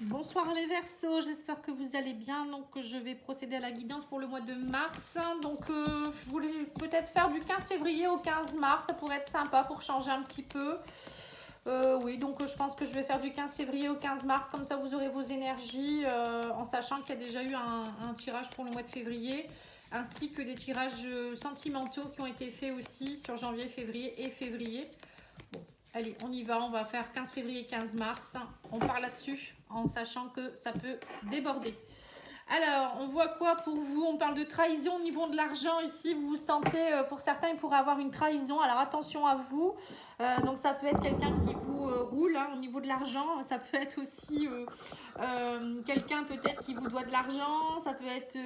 Bonsoir les Verseaux, j'espère que vous allez bien. Donc je vais procéder à la guidance pour le mois de mars. Donc je voulais peut-être faire du 15 février au 15 mars, ça pourrait être sympa pour changer un petit peu. Oui, donc je pense que je vais faire du 15 février au 15 mars, comme ça vous aurez vos énergies, en sachant qu'il y a déjà eu un tirage pour le mois de février, ainsi que des tirages sentimentaux qui ont été faits aussi sur janvier, février et février. Bon, allez, on y va, on va faire 15 février, 15 mars. On part là-dessus en sachant que ça peut déborder. Alors, on voit quoi pour vous? On parle de trahison au niveau de l'argent. Ici, vous vous sentez, pour certains, il pourrait avoir une trahison. Alors, attention à vous. Donc, ça peut être quelqu'un qui vous roule au niveau de l'argent. Ça peut être aussi quelqu'un peut-être qui vous doit de l'argent. Ça peut être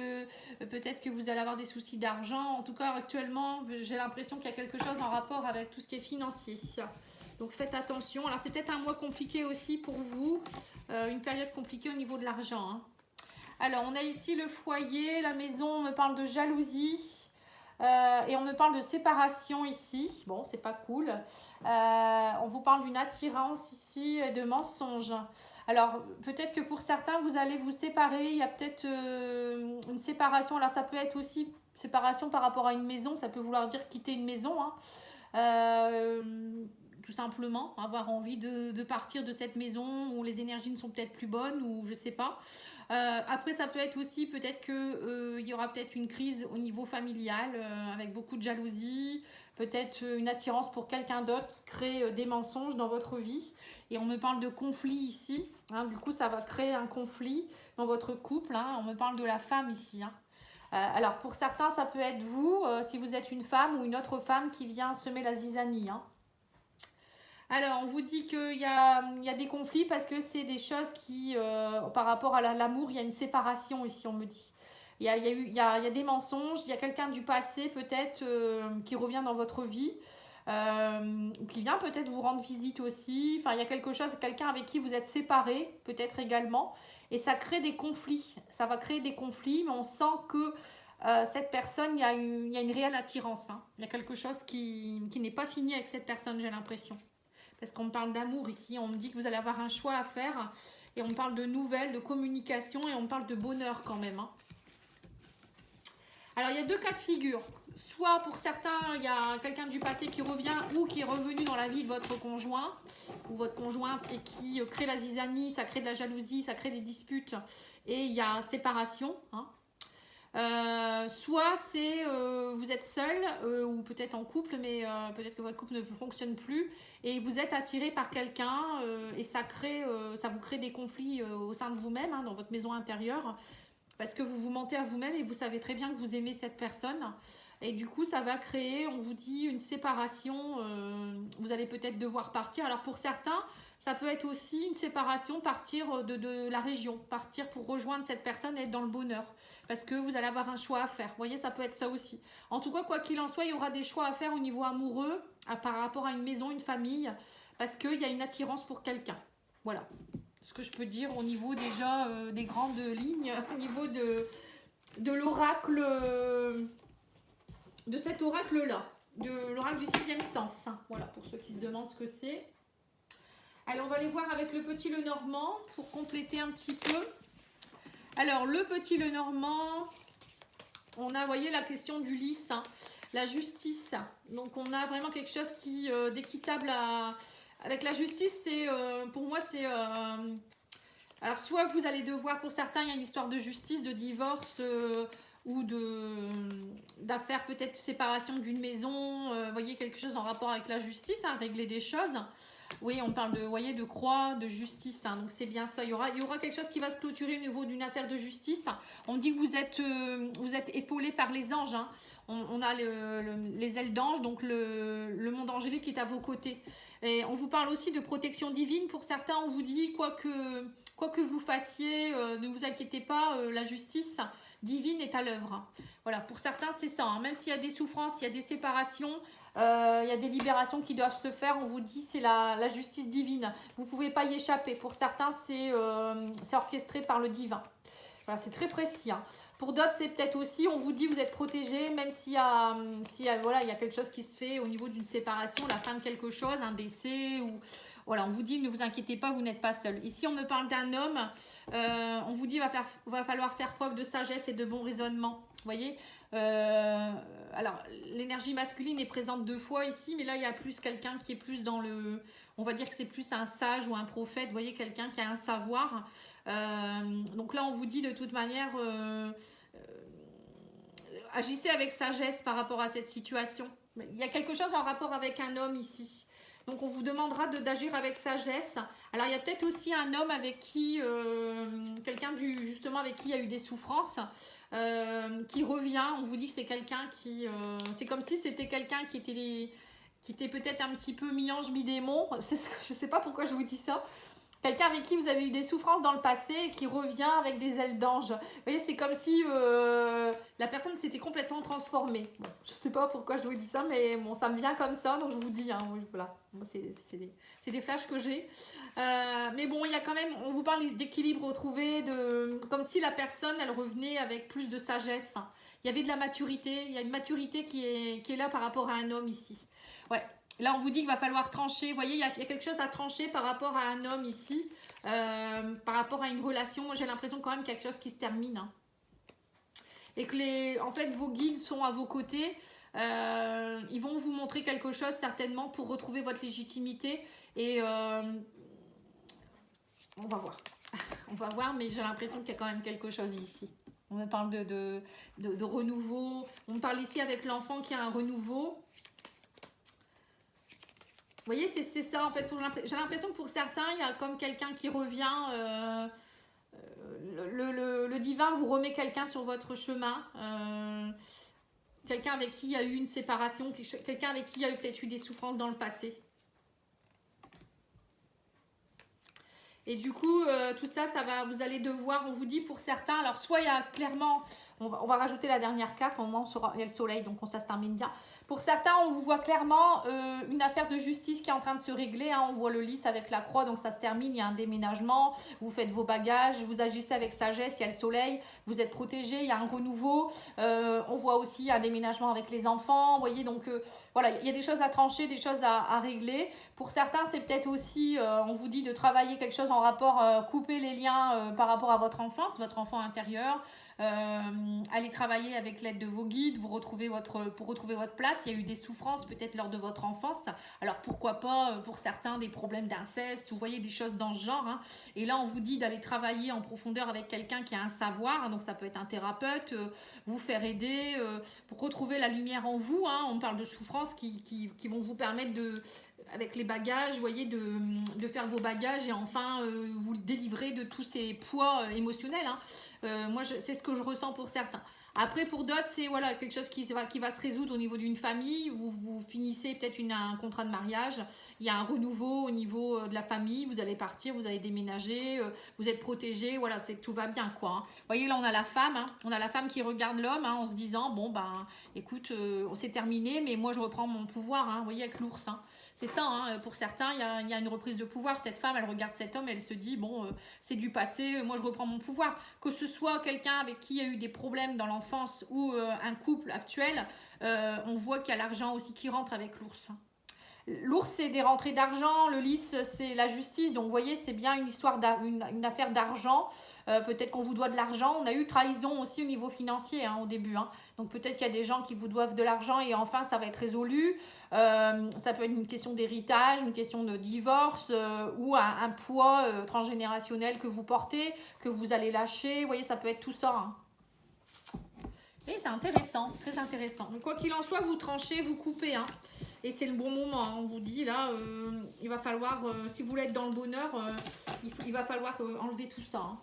peut-être que vous allez avoir des soucis d'argent. En tout cas, actuellement, j'ai l'impression qu'il y a quelque chose en rapport avec tout ce qui est financier. Donc, faites attention. Alors, c'est peut-être un mois compliqué aussi pour vous. Une période compliquée au niveau de l'argent, hein. Alors, on a ici le foyer, la maison, on me parle de jalousie et on me parle de séparation ici. Bon, c'est pas cool. On vous parle d'une attirance ici et de mensonges. Alors, peut-être que pour certains, vous allez vous séparer. Il y a peut-être une séparation. Alors, ça peut être aussi séparation par rapport à une maison. Ça peut vouloir dire quitter une maison, hein. Euh, tout simplement, avoir envie de partir de cette maison où les énergies ne sont peut-être plus bonnes ou je sais pas. Après, ça peut être aussi peut-être que il y aura peut-être une crise au niveau familial avec beaucoup de jalousie, peut-être une attirance pour quelqu'un d'autre qui crée des mensonges dans votre vie. Et on me parle de conflit ici, hein, du coup, ça va créer un conflit dans votre couple, hein. On me parle de la femme ici, hein. Alors, pour certains, ça peut être vous, si vous êtes une femme ou une autre femme qui vient semer la zizanie, hein. Alors, on vous dit qu'il y a des conflits parce que c'est des choses qui, par rapport à l'amour, il y a une séparation ici, on me dit. Il y a des mensonges, il y a quelqu'un du passé peut-être qui revient dans votre vie, qui vient peut-être vous rendre visite aussi. Enfin, il y a quelque chose, quelqu'un avec qui vous êtes séparés, peut-être également. Et ça crée des conflits. Ça va créer des conflits, mais on sent que cette personne, il y a une réelle attirance, hein. Il y a quelque chose qui n'est pas fini avec cette personne, j'ai l'impression. Parce qu'on me parle d'amour ici, on me dit que vous allez avoir un choix à faire, et on me parle de nouvelles, de communication, et on me parle de bonheur quand même, hein. Alors il y a deux cas de figure. Soit pour certains, il y a quelqu'un du passé qui revient ou qui est revenu dans la vie de votre conjoint ou votre conjointe et qui crée la zizanie, ça crée de la jalousie, ça crée des disputes et il y a séparation, hein. Soit c'est vous êtes seul ou peut-être en couple, mais peut-être que votre couple ne fonctionne plus et vous êtes attiré par quelqu'un et ça vous crée des conflits au sein de vous-même, hein, dans votre maison intérieure, parce que vous vous mentez à vous-même et vous savez très bien que vous aimez cette personne. Et du coup, ça va créer, on vous dit, une séparation. Vous allez peut-être devoir partir. Alors pour certains, ça peut être aussi une séparation, partir de la région, partir pour rejoindre cette personne et être dans le bonheur. Parce que vous allez avoir un choix à faire. Vous voyez, ça peut être ça aussi. En tout cas, quoi qu'il en soit, il y aura des choix à faire au niveau amoureux, par rapport à une maison, une famille, parce qu'il y a une attirance pour quelqu'un. Voilà ce que je peux dire au niveau déjà des grandes lignes, au niveau de l'oracle, de cet oracle-là, de l'oracle du sixième sens, hein. Voilà, pour ceux qui se demandent ce que c'est. Alors, on va aller voir avec le petit Lenormand pour compléter un petit peu. Alors, le petit Lenormand, on a, vous voyez, la question du lys, hein, la justice. Donc, on a vraiment quelque chose qui d'équitable avec la justice. C'est pour moi, c'est alors soit vous allez devoir, pour certains, il y a une histoire de justice, de divorce ou d'affaires, peut-être séparation d'une maison, vous voyez, quelque chose en rapport avec la justice, hein, régler des choses. Oui, on parle de, vous voyez, de croix, de justice, hein, donc c'est bien ça. Il y aura quelque chose qui va se clôturer au niveau d'une affaire de justice. On dit que vous êtes épaulé par les anges, hein. On a les ailes d'ange, donc le monde angélique qui est à vos côtés. Et on vous parle aussi de protection divine. Pour certains, on vous dit, quoi que vous fassiez, ne vous inquiétez pas, la justice divine est à l'œuvre. Voilà, pour certains, c'est ça, hein. Même s'il y a des souffrances, il y a des séparations, il y a des libérations qui doivent se faire, on vous dit c'est la justice divine. Vous ne pouvez pas y échapper. Pour certains, c'est orchestré par le divin. Voilà, c'est très précis. Hein. Pour d'autres, c'est peut-être aussi, on vous dit vous êtes protégé, même voilà, il y a quelque chose qui se fait au niveau d'une séparation, la fin de quelque chose, un décès, ou voilà, on vous dit ne vous inquiétez pas, vous n'êtes pas seul. Ici, on me parle d'un homme, on vous dit va falloir faire preuve de sagesse et de bon raisonnement. Vous voyez, alors l'énergie masculine est présente 2 fois ici, mais là il y a plus quelqu'un qui est plus dans le, on va dire que c'est plus un sage ou un prophète, vous voyez, quelqu'un qui a un savoir. Donc là on vous dit de toute manière, agissez avec sagesse par rapport à cette situation. Il y a quelque chose en rapport avec un homme ici. Donc on vous demandera d'agir avec sagesse. Alors il y a peut-être aussi un homme avec qui, quelqu'un justement avec qui il y a eu des souffrances, qui revient. On vous dit que c'est quelqu'un qui, c'est comme si c'était quelqu'un qui était peut-être un petit peu mi-ange, mi-démon. Je ne sais pas pourquoi je vous dis ça. Quelqu'un avec qui vous avez eu des souffrances dans le passé et qui revient avec des ailes d'ange. Vous voyez, c'est comme si la personne s'était complètement transformée. Bon, je ne sais pas pourquoi je vous dis ça, mais bon, ça me vient comme ça, donc je vous dis. Hein, voilà, c'est des flashs que j'ai. Mais bon, il y a quand même, on vous parle d'équilibre retrouvé, comme si la personne, elle revenait avec plus de sagesse. Il y avait de la maturité, il y a une maturité qui est là par rapport à un homme ici. Ouais. Là, on vous dit qu'il va falloir trancher. Vous voyez, il y a quelque chose à trancher par rapport à un homme ici, par rapport à une relation. Moi, j'ai l'impression quand même quelque chose qui se termine. Hein. Et que en fait, vos guides sont à vos côtés. Ils vont vous montrer quelque chose certainement pour retrouver votre légitimité. Et on va voir. On va voir, mais j'ai l'impression qu'il y a quand même quelque chose ici. On me parle de renouveau. On me parle ici avec l'enfant qui a un renouveau. Vous voyez, c'est ça en fait. J'ai l'impression que pour certains, il y a comme quelqu'un qui revient. Le divin vous remet quelqu'un sur votre chemin. Quelqu'un avec qui il y a eu une séparation. Quelqu'un avec qui il y a peut-être eu des souffrances dans le passé. Et du coup, tout ça, vous allez devoir, on vous dit pour certains, alors soit il y a clairement, on va rajouter la dernière carte, au moment où il y a le soleil, donc ça se termine bien. Pour certains, on vous voit clairement une affaire de justice qui est en train de se régler, hein, on voit le lys avec la croix, donc ça se termine, il y a un déménagement, vous faites vos bagages, vous agissez avec sagesse, il y a le soleil, vous êtes protégé, il y a un renouveau, on voit aussi un déménagement avec les enfants, vous voyez, donc voilà, il y a des choses à trancher, des choses à régler. Pour certains, c'est peut-être aussi, on vous dit de travailler quelque chose en rapport, couper les liens par rapport à votre enfance, votre enfant intérieur, aller travailler avec l'aide de vos guides, pour retrouver votre place. Il y a eu des souffrances peut-être lors de votre enfance. Alors pourquoi pas, pour certains, des problèmes d'inceste, vous voyez des choses dans ce genre. Hein. Et là, on vous dit d'aller travailler en profondeur avec quelqu'un qui a un savoir, donc ça peut être un thérapeute, vous faire aider, pour retrouver la lumière en vous. Hein. On parle de souffrances qui vont vous permettre avec les bagages, vous voyez, de faire vos bagages et enfin vous délivrer de tous ces poids émotionnels. Hein. Moi, c'est ce que je ressens pour certains. Après, pour d'autres, c'est voilà, quelque chose qui va se résoudre au niveau d'une famille. Vous finissez peut-être un contrat de mariage. Il y a un renouveau au niveau de la famille. Vous allez partir, vous allez déménager, vous êtes protégé. Voilà, tout va bien, quoi. Hein. Vous voyez, là, on a la femme. Hein. On a la femme qui regarde l'homme hein, en se disant, bon, ben, écoute, c'est terminé, mais moi, je reprends mon pouvoir. Hein. Vous voyez, avec l'ours. Hein. C'est ça, hein. Pour certains, il y a une reprise de pouvoir. Cette femme, elle regarde cet homme, elle se dit, bon, c'est du passé, moi, je reprends mon pouvoir. Que ce soit quelqu'un avec qui il y a eu des problèmes dans l'enfance ou un couple actuel, on voit qu'il y a l'argent aussi qui rentre avec l'ours. L'ours, c'est des rentrées d'argent, le lys, c'est la justice. Donc, vous voyez, c'est bien une histoire, une affaire d'argent. Peut-être qu'on vous doit de l'argent. On a eu trahison aussi au niveau financier hein, au début. Hein. Donc, peut-être qu'il y a des gens qui vous doivent de l'argent et enfin, ça va être résolu. Ça peut être une question d'héritage, une question de divorce ou un poids transgénérationnel que vous portez, que vous allez lâcher. Vous voyez, ça peut être tout ça. Hein. Et c'est intéressant, c'est très intéressant. Mais quoi qu'il en soit, vous tranchez, vous coupez. Hein. Et c'est le bon moment. Hein. On vous dit là, il va falloir, si vous voulez être dans le bonheur, il va falloir enlever tout ça. Hein.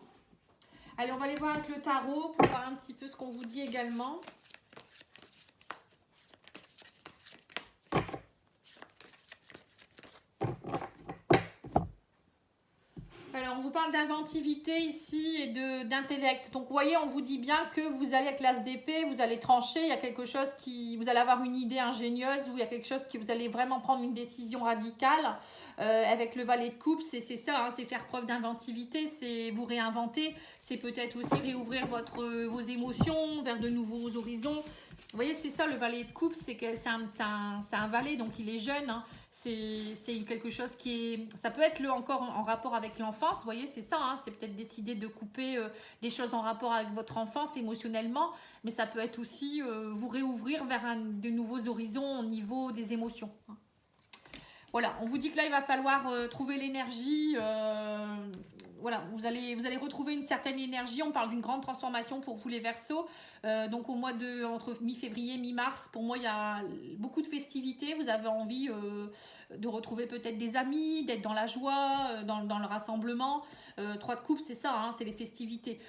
Allez, on va aller voir avec le tarot pour voir un petit peu ce qu'on vous dit également. Alors, on vous parle d'inventivité ici et d'intellect. Donc, vous voyez, on vous dit bien que vous allez avec l'as d'épée, vous allez trancher. Il y a quelque chose qui... Vous allez avoir une idée ingénieuse ou il y a quelque chose qui... Vous allez vraiment prendre une décision radicale. Avec le valet de coupe, c'est ça, hein, c'est faire preuve d'inventivité, c'est vous réinventer. C'est peut-être aussi réouvrir vos émotions vers de nouveaux horizons. Vous voyez, c'est ça le valet de coupe, c'est un valet, donc il est jeune. Hein. C'est quelque chose qui est... Ça peut être encore en rapport avec l'enfance, vous voyez, c'est ça. Hein, c'est peut-être décider de couper des choses en rapport avec votre enfance émotionnellement, mais ça peut être aussi vous réouvrir vers de nouveaux horizons au niveau des émotions. Hein. Voilà, on vous dit que là, il va falloir trouver l'énergie. Voilà, vous allez retrouver une certaine énergie. On parle d'une grande transformation pour vous les Verseaux. Donc au mois entre mi-février, mi-mars, pour moi, il y a beaucoup de festivités. Vous avez envie de retrouver peut-être des amis, d'être dans la joie, dans le rassemblement. 3 de coupe, c'est ça, hein, c'est les festivités.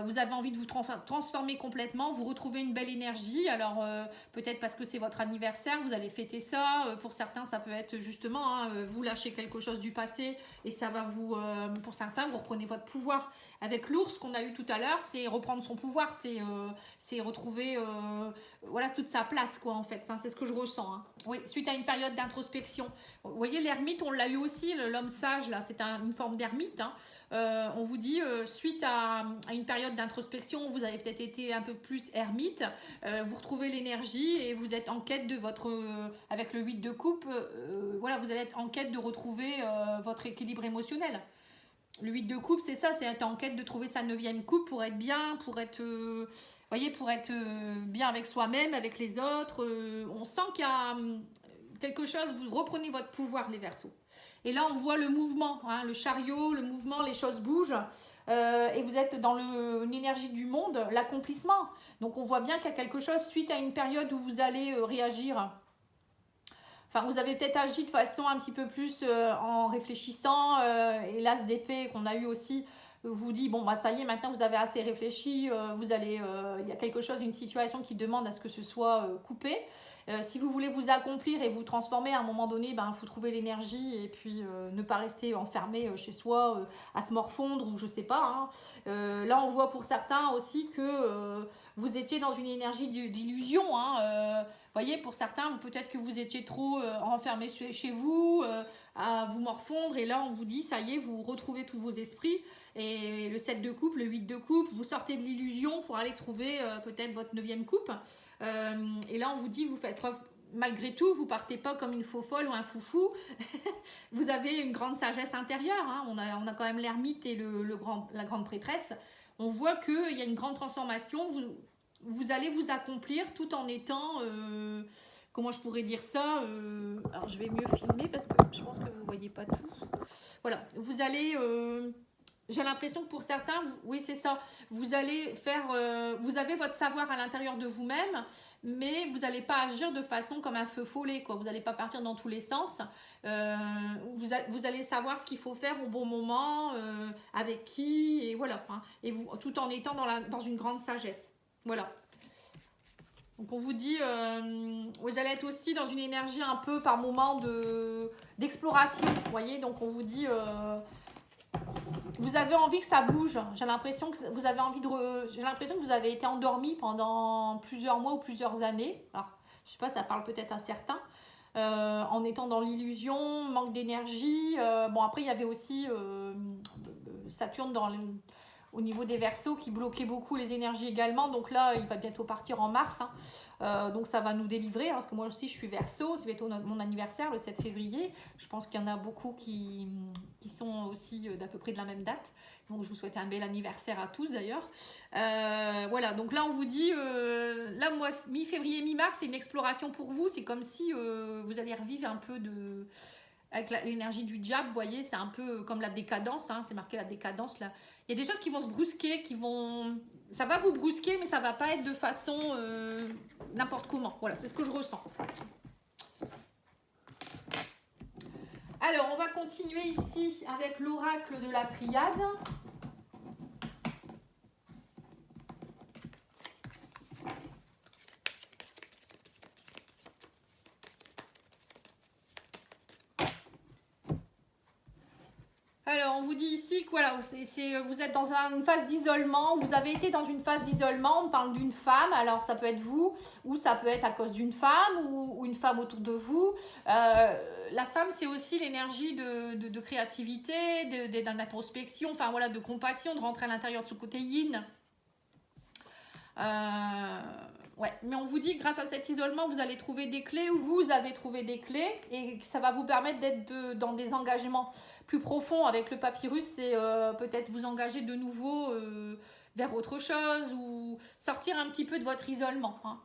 Vous avez envie de vous transformer complètement, vous retrouvez une belle énergie. Alors peut-être parce que c'est votre anniversaire, vous allez fêter ça. Pour certains, ça peut être justement hein, vous lâchez quelque chose du passé et ça va vous, pour certains, vous reprenez votre pouvoir. Avec l'ours qu'on a eu tout à l'heure, c'est reprendre son pouvoir, c'est retrouver voilà toute sa place quoi en fait. C'est ce que je ressens. Hein. Oui, suite à une période d'introspection. Vous voyez l'ermite, on l'a eu aussi, l'homme sage là, c'est une forme d'ermite. Hein. On vous dit suite à une période d'introspection, vous avez peut-être été un peu plus ermite, vous retrouvez l'énergie et vous êtes en quête de votre, avec le 8 de coupe, voilà, vous allez être en quête de retrouver votre équilibre émotionnel. Le 8 de coupe, c'est ça, c'est être en quête de trouver sa 9e coupe pour être bien, pour être, voyez, pour être bien avec soi-même, avec les autres. On sent qu'il y a quelque chose, vous reprenez votre pouvoir les Verseaux. Et là, on voit le mouvement, hein, le chariot, le mouvement, les choses bougent. Et vous êtes dans l'énergie du monde, l'accomplissement. Donc, on voit bien qu'il y a quelque chose suite à une période où vous allez réagir. Enfin, vous avez peut-être agi de façon un petit peu plus en réfléchissant. Et l'as d'épée qu'on a eu aussi vous dit, bon, bah ça y est, maintenant vous avez assez réfléchi. Vous allez, il y a quelque chose, une situation qui demande à ce que ce soit coupé. Si vous voulez vous accomplir et vous transformer, à un moment donné, il faut trouver l'énergie et puis ne pas rester enfermé chez soi à se morfondre ou je sais pas. Hein. Là, on voit pour certains aussi que vous étiez dans une énergie d'illusion. Hein. Voyez, pour certains, peut-être que vous étiez trop enfermé chez vous, à vous morfondre. Et là, on vous dit, ça y est, vous retrouvez tous vos esprits. Et le 7 de coupe, le 8 de coupe, vous sortez de l'illusion pour aller trouver peut-être votre 9e coupe. Et là, on vous dit, vous faites preuve, malgré tout, vous partez pas comme une faux folle ou un foufou. Vous avez une grande sagesse intérieure. Hein. On a quand même l'ermite et la grande prêtresse. On voit qu'il y a une grande transformation. Vous allez vous accomplir tout en étant... comment je pourrais dire ça alors, je vais mieux filmer parce que je pense que vous ne voyez pas tout. Voilà, vous allez... j'ai l'impression que pour certains, oui c'est ça, vous allez faire, vous avez votre savoir à l'intérieur de vous-même, mais vous n'allez pas agir de façon comme un feu follet, quoi. Vous n'allez pas partir dans tous les sens. Vous allez savoir ce qu'il faut faire au bon moment, avec qui, et voilà. Hein, et vous, tout en étant dans une grande sagesse. Voilà. Donc on vous dit, vous allez être aussi dans une énergie un peu par moment d'exploration, vous voyez. Donc on vous dit... vous avez envie que ça bouge. J'ai l'impression que vous avez envie j'ai l'impression que vous avez été endormi pendant plusieurs mois ou plusieurs années. Alors, je sais pas, ça parle peut-être à certains. En étant dans l'illusion, manque d'énergie. Bon, après, il y avait aussi Saturne au niveau des Verseaux qui bloquait beaucoup les énergies également. Donc là, il va bientôt partir en mars. Hein. Donc ça va nous délivrer. Hein, parce que moi aussi, je suis Verseau. C'est bientôt mon anniversaire, le 7 février. Je pense qu'il y en a beaucoup qui sont aussi d'à peu près de la même date. Donc je vous souhaite un bel anniversaire à tous d'ailleurs. Voilà, donc là on vous dit, là mois mi-février, mi-mars, c'est une exploration pour vous. C'est comme si vous allez revivre un peu avec l'énergie du diable, vous voyez, c'est un peu comme la décadence, hein, c'est marqué la décadence là. Il y a des choses qui vont se brusquer, ça va vous brusquer, mais ça va pas être de façon n'importe comment. Voilà, c'est ce que je ressens. Alors, on va continuer ici avec l'oracle de la triade. Alors, Alors, on vous dit ici que voilà, vous êtes dans une phase d'isolement, vous avez été dans une phase d'isolement, on parle d'une femme, alors ça peut être vous, ou ça peut être à cause d'une femme, ou une femme autour de vous. La femme, c'est aussi l'énergie de créativité, d'introspection, enfin voilà, de compassion, de rentrer à l'intérieur de ce côté yin. Ouais, mais on vous dit que grâce à cet isolement, vous allez trouver des clés ou vous avez trouvé des clés et que ça va vous permettre d'être dans des engagements plus profonds avec le papyrus et peut-être vous engager de nouveau vers autre chose ou sortir un petit peu de votre isolement. Hein.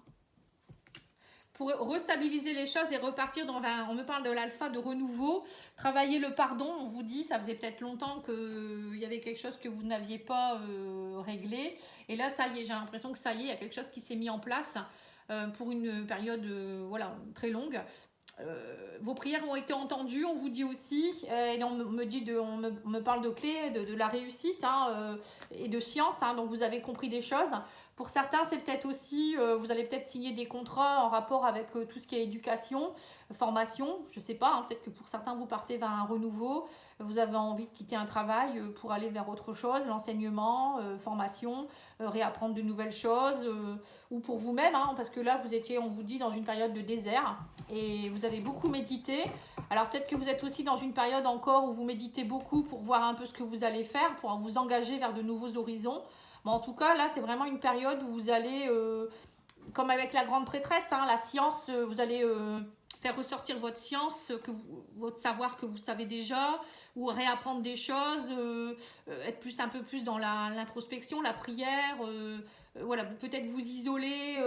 Pour restabiliser les choses et repartir dans, on me parle de l'alpha, de renouveau, travailler le pardon, on vous dit, ça faisait peut-être longtemps qu'il y avait quelque chose que vous n'aviez pas réglé, et là ça y est, j'ai l'impression que ça y est, il y a quelque chose qui s'est mis en place pour une période voilà, très longue. Vos prières ont été entendues, on vous dit aussi, et on me parle de clés, de la réussite hein, et de science, hein, donc vous avez compris des choses. Pour certains, c'est peut-être aussi, vous allez peut-être signer des contrats en rapport avec tout ce qui est éducation, formation, je ne sais pas, hein, peut-être que pour certains, vous partez vers un renouveau, vous avez envie de quitter un travail pour aller vers autre chose, l'enseignement, formation, réapprendre de nouvelles choses, ou pour vous-même, hein, parce que là, vous étiez, on vous dit, dans une période de désert, et vous avez beaucoup médité. Alors peut-être que vous êtes aussi dans une période encore où vous méditez beaucoup pour voir un peu ce que vous allez faire, pour vous engager vers de nouveaux horizons. Mais en tout cas, là, c'est vraiment une période où vous allez, comme avec la grande prêtresse, hein, la science, vous allez faire ressortir votre science, votre savoir que vous savez déjà, ou réapprendre des choses, être un peu plus dans l'introspection, la prière, voilà, peut-être vous isoler,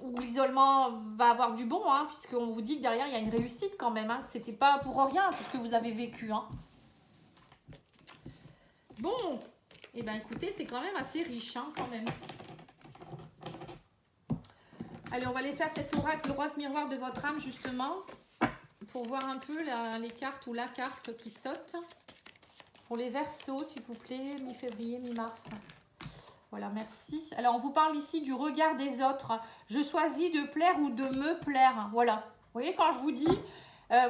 où l'isolement va avoir du bon, hein, puisqu'on vous dit que derrière, il y a une réussite quand même, hein, que c'était pas pour rien, tout ce que vous avez vécu. Hein. Bon, eh bien écoutez, c'est quand même assez riche, hein, quand même. Allez, on va aller faire cet oracle, l'oracle miroir de votre âme, justement, pour voir un peu les cartes ou la carte qui saute. Pour les Verseaux, s'il vous plaît, mi-février, mi-mars. Voilà, merci. Alors, on vous parle ici du regard des autres. Je choisis de plaire ou de me plaire. Voilà. Vous voyez, quand je vous dis,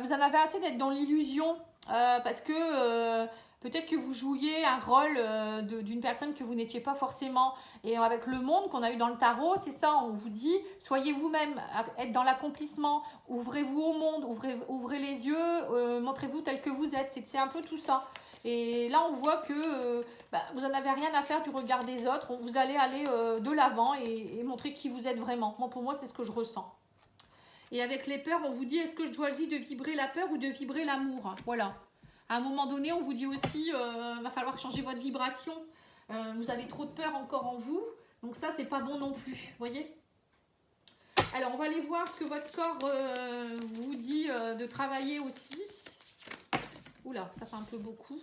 vous en avez assez d'être dans l'illusion, parce que peut-être que vous jouiez un rôle d'une personne que vous n'étiez pas forcément. Et avec le monde qu'on a eu dans le tarot, c'est ça, on vous dit, soyez vous-même, être dans l'accomplissement, ouvrez-vous au monde, ouvrez les yeux, montrez-vous tel que vous êtes. C'est un peu tout ça. Et là, on voit que vous n'en avez rien à faire du regard des autres. Vous allez aller de l'avant et montrer qui vous êtes vraiment. Moi, pour moi, c'est ce que je ressens. Et avec les peurs, on vous dit, est-ce que je choisis de vibrer la peur ou de vibrer l'amour? Voilà. À un moment donné, on vous dit aussi, va falloir changer votre vibration. Vous avez trop de peur encore en vous. Donc ça, c'est pas bon non plus. Vous voyez? Alors, on va aller voir ce que votre corps vous dit de travailler aussi. Oula, ça fait un peu beaucoup.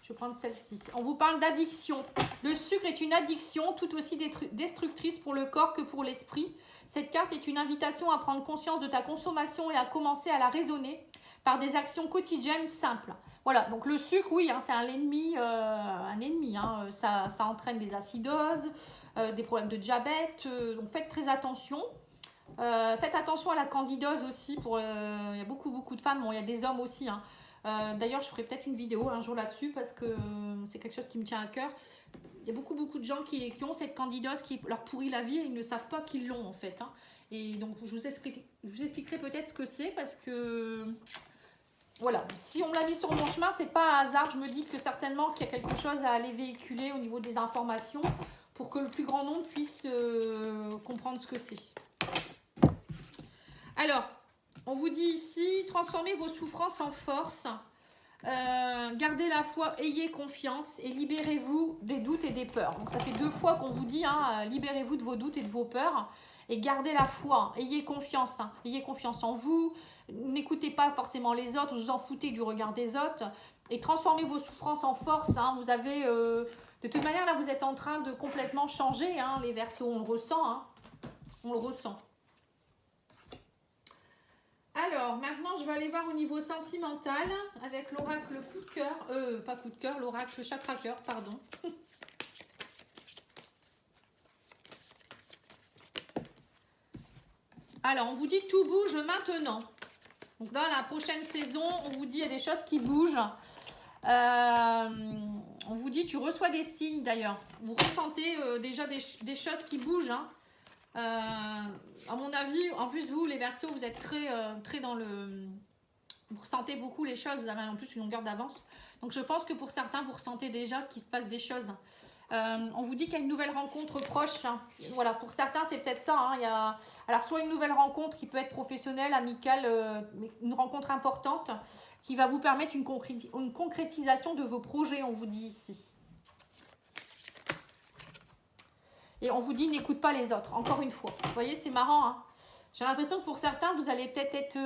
Je vais prendre celle-ci. On vous parle d'addiction. Le sucre est une addiction tout aussi destructrice pour le corps que pour l'esprit. Cette carte est une invitation à prendre conscience de ta consommation et à commencer à la raisonner par des actions quotidiennes simples. Voilà, donc le sucre, oui, hein, c'est un ennemi. Hein, ça entraîne des acidoses, des problèmes de diabète. Donc faites très attention. Faites attention à la candidose aussi. Il y a beaucoup de femmes. Bon, il y a des hommes aussi, hein. D'ailleurs, je ferai peut-être une vidéo un jour là-dessus parce que c'est quelque chose qui me tient à cœur. Il y a beaucoup de gens qui ont cette candidose qui leur pourrit la vie et ils ne savent pas qu'ils l'ont en fait. Hein. Et donc, je vous expliquerai peut-être ce que c'est parce que, voilà, si on me l'a mis sur mon chemin, c'est pas un hasard. Je me dis que certainement qu'il y a quelque chose à aller véhiculer au niveau des informations pour que le plus grand nombre puisse comprendre ce que c'est. Alors, on vous dit ici, transformez vos souffrances en force, gardez la foi, ayez confiance et libérez-vous des doutes et des peurs. Donc ça fait 2 fois qu'on vous dit, hein, libérez-vous de vos doutes et de vos peurs et gardez la foi, ayez confiance en vous, n'écoutez pas forcément les autres, vous en foutez du regard des autres et transformez vos souffrances en force. Hein. Vous avez, de toute manière là vous êtes en train de complètement changer, hein, les Verseaux, on le ressent, hein, on le ressent. Alors, maintenant, je vais aller voir au niveau sentimental avec l'oracle coup de cœur. Pas coup de cœur, l'oracle chakra cœur, pardon. Alors, on vous dit tout bouge maintenant. Donc là, la prochaine saison, on vous dit il y a des choses qui bougent. On vous dit, tu reçois des signes d'ailleurs. Vous ressentez déjà des choses qui bougent. Hein. À mon avis, en plus vous, les Verseaux, vous êtes très dans le... Vous ressentez beaucoup les choses, vous avez en plus une longueur d'avance. Donc je pense que pour certains, vous ressentez déjà qu'il se passe des choses. On vous dit qu'il y a une nouvelle rencontre proche. Hein. Voilà, pour certains, c'est peut-être ça. Hein. Il y a, alors, soit une nouvelle rencontre qui peut être professionnelle, amicale, mais une rencontre importante qui va vous permettre une concrétisation de vos projets, on vous dit ici. Et on vous dit, n'écoute pas les autres, encore une fois. Vous voyez, c'est marrant. Hein. J'ai l'impression que pour certains, vous allez peut-être être...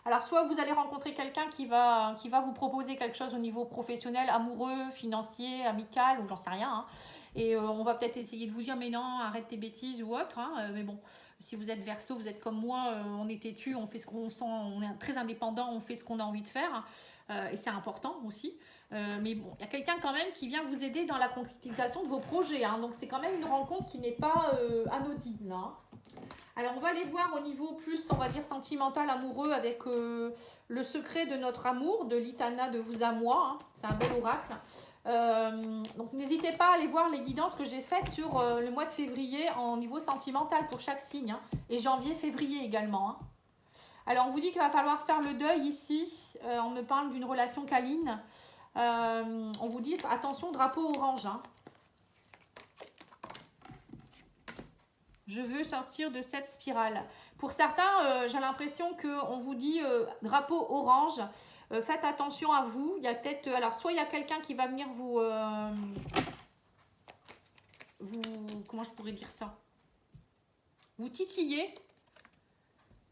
alors, soit vous allez rencontrer quelqu'un qui va vous proposer quelque chose au niveau professionnel, amoureux, financier, amical, ou j'en sais rien. Hein. Et on va peut-être essayer de vous dire, mais non, arrête tes bêtises ou autre. Hein. Mais bon, si vous êtes Verseau, vous êtes comme moi, on est têtu, on fait ce qu'on sent, on est très indépendant, on fait ce qu'on a envie de faire. Et c'est important aussi. Mais bon, il y a quelqu'un quand même qui vient vous aider dans la concrétisation de vos projets. Hein. Donc, c'est quand même une rencontre qui n'est pas anodine. Hein. Alors, on va aller voir au niveau plus, on va dire, sentimental, amoureux, avec le secret de notre amour, de l'Itana de vous à moi. Hein. C'est un bel oracle. Donc, n'hésitez pas à aller voir les guidances que j'ai faites sur le mois de février en niveau sentimental pour chaque signe. Hein. Et janvier, février également. Hein. Alors, on vous dit qu'il va falloir faire le deuil ici. On me parle d'une relation câline. On vous dit, attention, drapeau orange. Hein. Je veux sortir de cette spirale. Pour certains, j'ai l'impression qu'on vous dit drapeau orange. Faites attention à vous. Il y a peut-être... alors, soit il y a quelqu'un qui va venir vous... comment je pourrais dire ça? Vous titiller.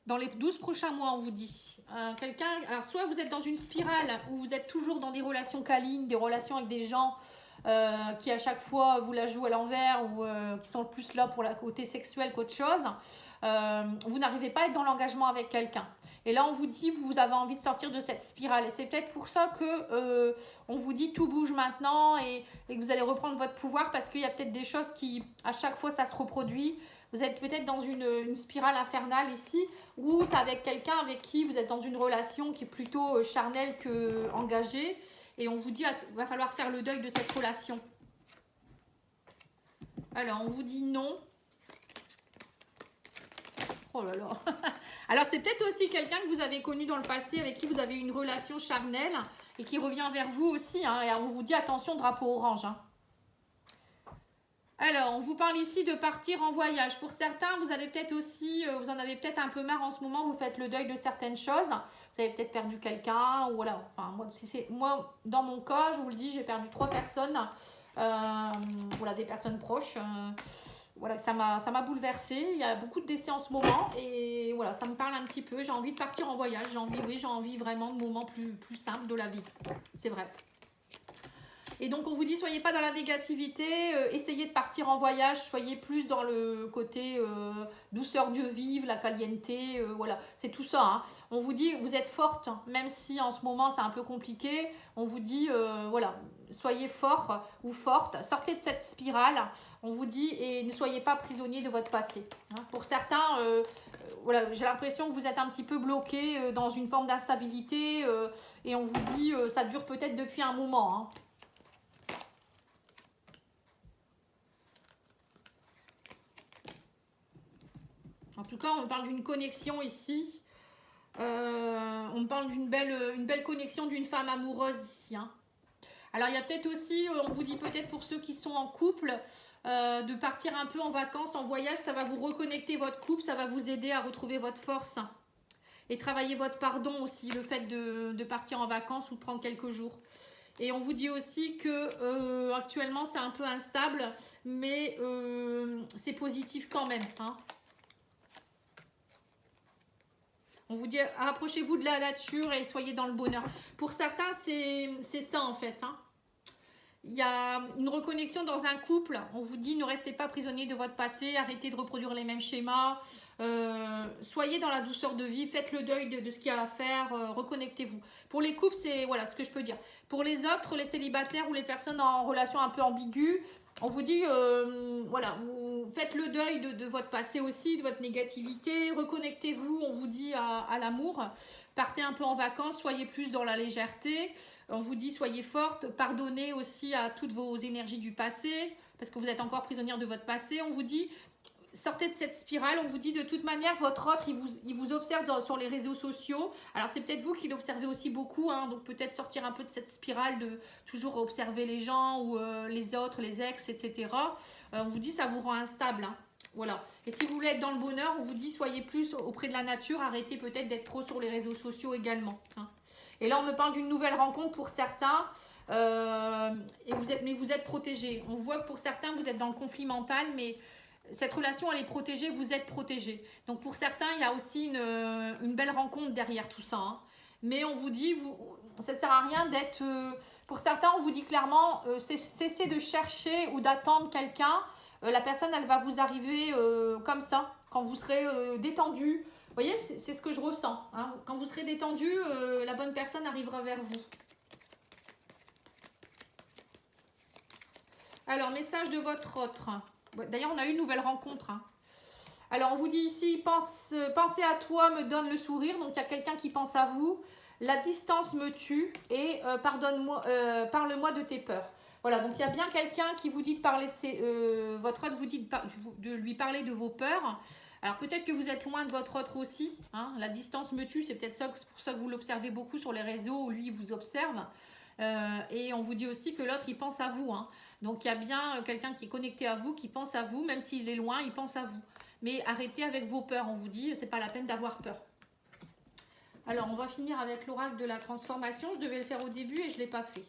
Dans les 12 prochains mois, on vous dit. Quelqu'un... alors, soit vous êtes dans une spirale où vous êtes toujours dans des relations câlines, des relations avec des gens... qui à chaque fois vous la jouent à l'envers ou qui sont plus là pour la côté sexuel qu'autre chose, vous n'arrivez pas à être dans l'engagement avec quelqu'un. Et là, on vous dit, vous avez envie de sortir de cette spirale. Et c'est peut-être pour ça que on vous dit, tout bouge maintenant et que vous allez reprendre votre pouvoir parce qu'il y a peut-être des choses qui, à chaque fois, ça se reproduit. Vous êtes peut-être dans une spirale infernale ici ou c'est avec quelqu'un avec qui vous êtes dans une relation qui est plutôt charnelle qu'engagée. Et on vous dit, il va falloir faire le deuil de cette relation. Alors, on vous dit non. Oh là là. Alors, c'est peut-être aussi quelqu'un que vous avez connu dans le passé, avec qui vous avez eu une relation charnelle et qui revient vers vous aussi. Hein, et on vous dit, attention, drapeau orange. Hein. Alors, on vous parle ici de partir en voyage. Pour certains, vous allez peut-être aussi, vous en avez peut-être un peu marre en ce moment, vous faites le deuil de certaines choses. Vous avez peut-être perdu quelqu'un, ou voilà. Enfin, moi, dans mon cas, je vous le dis, j'ai perdu 3 personnes. Voilà, des personnes proches. Voilà, ça m'a bouleversée. Il y a beaucoup de décès en ce moment. Et voilà, ça me parle un petit peu. J'ai envie de partir en voyage. J'ai envie vraiment de moments plus simples de la vie. C'est vrai. Et donc, on vous dit, soyez pas dans la négativité, essayez de partir en voyage, soyez plus dans le côté douceur de vivre, la caliente, voilà, c'est tout ça. Hein. On vous dit, vous êtes forte, même si en ce moment, c'est un peu compliqué. On vous dit, voilà, soyez fort ou forte, sortez de cette spirale, on vous dit, et ne soyez pas prisonnier de votre passé. Hein. Pour certains, voilà, j'ai l'impression que vous êtes un petit peu bloqué dans une forme d'instabilité, et on vous dit, ça dure peut-être depuis un moment, hein. En tout cas, on me parle d'une connexion ici. On me parle d'une belle connexion d'une femme amoureuse ici. Hein. Alors, il y a peut-être aussi, on vous dit peut-être pour ceux qui sont en couple, de partir un peu en vacances, en voyage. Ça va vous reconnecter votre couple, ça va vous aider à retrouver votre force. Et travailler votre pardon aussi, le fait de partir en vacances ou de prendre quelques jours. Et on vous dit aussi que actuellement, c'est un peu instable, mais c'est positif quand même. Hein. On vous dit, rapprochez-vous de la nature et soyez dans le bonheur. Pour certains, c'est ça en fait. Hein. Il y a une reconnexion dans un couple. On vous dit, ne restez pas prisonnier de votre passé. Arrêtez de reproduire les mêmes schémas. Soyez dans la douceur de vie. Faites le deuil de ce qu'il y a à faire. Reconnectez-vous. Pour les couples, c'est voilà ce que je peux dire. Pour les autres, les célibataires ou les personnes en relation un peu ambiguë, on vous dit, voilà, vous faites le deuil de votre passé aussi, de votre négativité, reconnectez-vous, on vous dit, à l'amour. Partez un peu en vacances, soyez plus dans la légèreté. On vous dit soyez forte, pardonnez aussi à toutes vos énergies du passé, parce que vous êtes encore prisonnière de votre passé. On vous dit sortez de cette spirale. On vous dit de toute manière, votre autre, il vous observe sur les réseaux sociaux. Alors c'est peut-être vous qui l'observez aussi beaucoup, hein, donc peut-être sortir un peu de cette spirale de toujours observer les gens ou les autres, les ex, etc. On vous dit ça vous rend instable, hein. Voilà. Et si vous voulez être dans le bonheur, on vous dit soyez plus auprès de la nature, arrêtez peut-être d'être trop sur les réseaux sociaux également, hein. Et là on me parle d'une nouvelle rencontre pour certains. Mais vous êtes protégés. On voit que pour certains vous êtes dans le conflit mental, mais cette relation elle est protégée, vous êtes protégés. Donc pour certains il y a aussi une belle rencontre derrière tout ça, hein. Mais on vous dit, ça ne sert à rien d'être... pour certains on vous dit clairement, cessez de chercher ou d'attendre quelqu'un. La personne elle va vous arriver comme ça, quand vous serez détendu. Vous voyez, c'est ce que je ressens, hein. Quand vous serez détendu, la bonne personne arrivera vers vous. Alors, message de votre autre. D'ailleurs, on a eu une nouvelle rencontre, hein. Alors, on vous dit ici, pensez à toi, me donne le sourire. Donc, il y a quelqu'un qui pense à vous. La distance me tue et parle-moi de tes peurs. Voilà, donc il y a bien quelqu'un qui vous dit de parler de votre autre, vous dit de lui parler de vos peurs. Alors, peut-être que vous êtes loin de votre autre aussi, hein. La distance me tue, c'est peut-être ça, c'est pour ça que vous l'observez beaucoup sur les réseaux où lui, il vous observe. Et on vous dit aussi que l'autre, il pense à vous, hein. Donc, il y a bien quelqu'un qui est connecté à vous, qui pense à vous, même s'il est loin, il pense à vous. Mais arrêtez avec vos peurs, on vous dit, c'est pas la peine d'avoir peur. Alors, on va finir avec l'oracle de la transformation. Je devais le faire au début et je ne l'ai pas fait.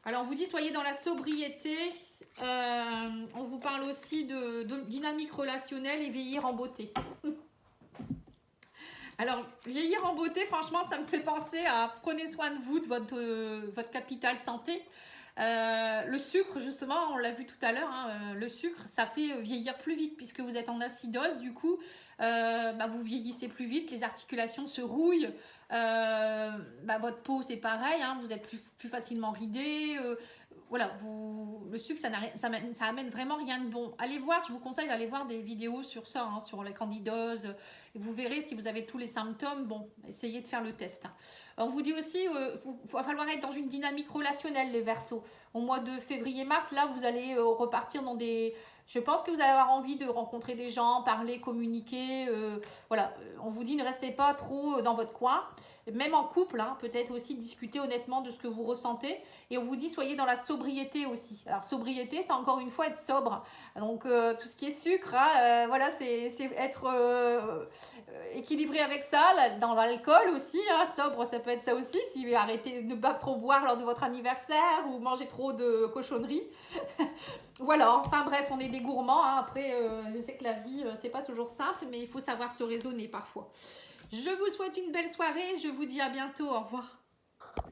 Alors, on vous dit, soyez dans la sobriété. On vous parle aussi de dynamique relationnelle et vieillir en beauté. Alors, vieillir en beauté, franchement, ça me fait penser à prenez soin de vous, de votre capital santé. Le sucre, justement, on l'a vu tout à l'heure, hein, le sucre, ça fait vieillir plus vite puisque vous êtes en acidose. Du coup, vous vieillissez plus vite, les articulations se rouillent. Votre peau, c'est pareil, hein, vous êtes plus facilement ridé. Voilà, le sucre, ça amène vraiment rien de bon. Allez voir, je vous conseille d'aller voir des vidéos sur ça, hein, sur la candidose. Et vous verrez si vous avez tous les symptômes. Bon, essayez de faire le test, hein. On vous dit aussi, il va falloir être dans une dynamique relationnelle, les Verseaux. Au mois de février-mars, là, vous allez repartir dans des... Je pense que vous allez avoir envie de rencontrer des gens, parler, communiquer. Voilà, on vous dit ne restez pas trop dans votre coin. Même en couple, hein, peut-être aussi discuter honnêtement de ce que vous ressentez. Et on vous dit soyez dans la sobriété aussi. Alors sobriété, c'est encore une fois être sobre. Donc tout ce qui est sucre, hein, voilà, c'est être équilibré avec ça. Dans l'alcool aussi, hein, sobre, ça peut être ça aussi. Si arrêtez de ne pas trop boire lors de votre anniversaire ou manger trop de cochonneries. Voilà, enfin bref, on est des gourmands, hein. Après, je sais que la vie, c'est pas toujours simple, mais il faut savoir se raisonner parfois. Je vous souhaite une belle soirée, je vous dis à bientôt, au revoir.